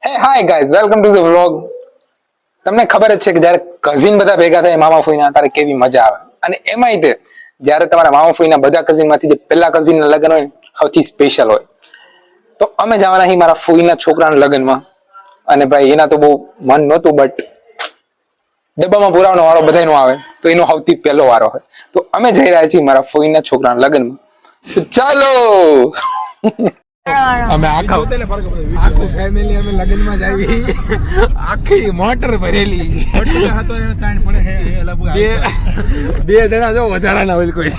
હે hi guys welcome to the vlog. તમને ખબર જ છે કે જ્યારે કઝિન બધા ભેગા થાય મામા ફોઈના ત્યારે કેવી મજા આવે, અને એમાંય તે જ્યારે તમારા મામા ફોઈના બધા કઝિનમાંથી જે પહેલા કઝિનના લગ્ન હોય સૌથી સ્પેશિયલ હોય. તો અમે જવાના છીએ મારા ફોઈના છોકરાના લગ્નમાં, અને ભાઈ એના તો બહુ મન નહોતું, બટ ડબ્બામાં પુરાવાનો વારો બધાનો આવે તો એનો સૌથી પહેલો વારો હોય. તો અમે જઈ રહ્યા છીએ મારા ફોઈના છોકરાના લગ્નમાં. તો ચાલો અમે આખું ફેમિલી અમે લગ્નમાં જ આવી. આખી મોટર ભરેલી બે જણા જો વધારાના હોય, કોઈ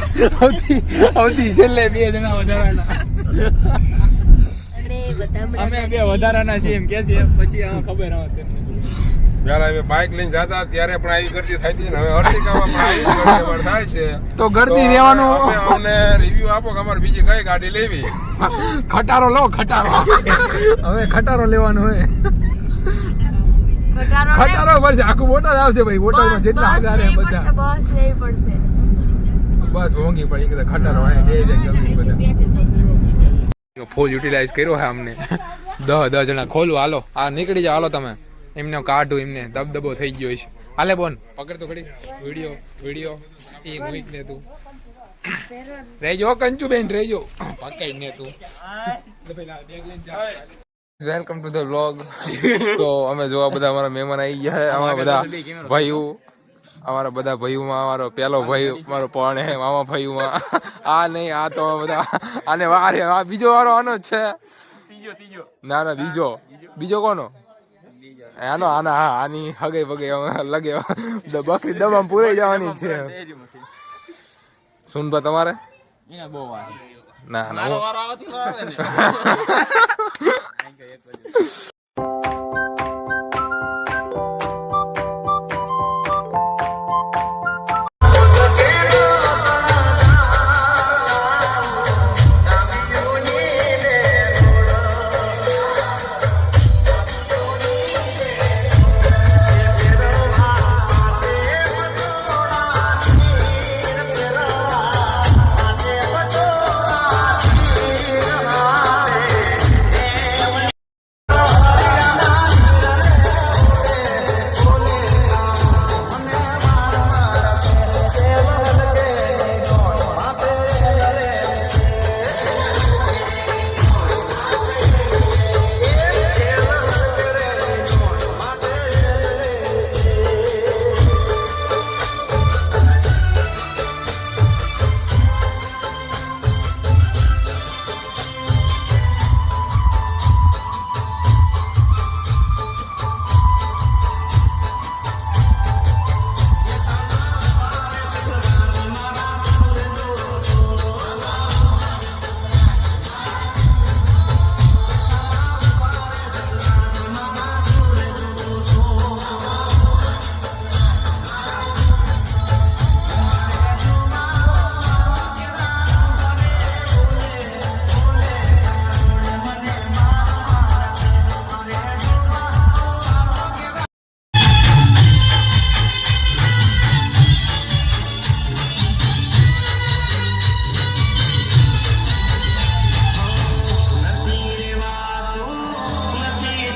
સૌથી છેલ્લે બે જણા વધારાના. અમે બે વધારાના છીએ એમ કે છે, પછી ખબર આવે. જયારે અમે બાઇક લઈને જતા ત્યારે પણ આવી ગરદી થાય છે ને, હવે અર્ટિકામાં પણ આવી ગરદી થાય છે. તો ગરદી રહેવાનું. અમને રિવ્યુ આપો કે અમારે બીજી કઈ ગાડી લેવી. ખટારો લો, ખટારો. હવે ખટારો લેવાનો હોય. ખટારો પડશે, આખું બોટલ આવશે ભાઈ. બોટલમાં જેટલા હજાર બધા બસ લેવી પડશે. બસ મોંઘી પડી કે ખટારો અહીંયા જઈ જાય બધા. ફૂલ યુટિલાઇઝ કર્યો છે અમને. 10 જણા ખોલું. હાલો આ નીકળી જાવ. હાલો તમે એમને કાઢું, એમને દબદબો થઈ ગયો છે. હાલે બોન પકડ તો ખડી. વિડીયો એ મૂક ને તું રહેજો. કંચુ બેન રહેજો, પકડ ને તું. Welcome to the vlog. તો અમે જોવા બધા અમારા મહેમાન આવી ગયા. અમારા બધા ભાઈઓ, અમારા બધા ભાઈઓમાં અમારો પહેલો ભાઈ મારો પણ હે મામા ભાઈઓમાં. આ નહીં, આ તો બધા આને વારે. આ બીજો વારો આનો જ છે. ના ના બીજો કોનો? આનો આના. હા આની હગે વગે લગે બકરી દબામાં પૂરાઈ જવાની છે. સુનભા તમારે ના ના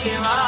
સેવા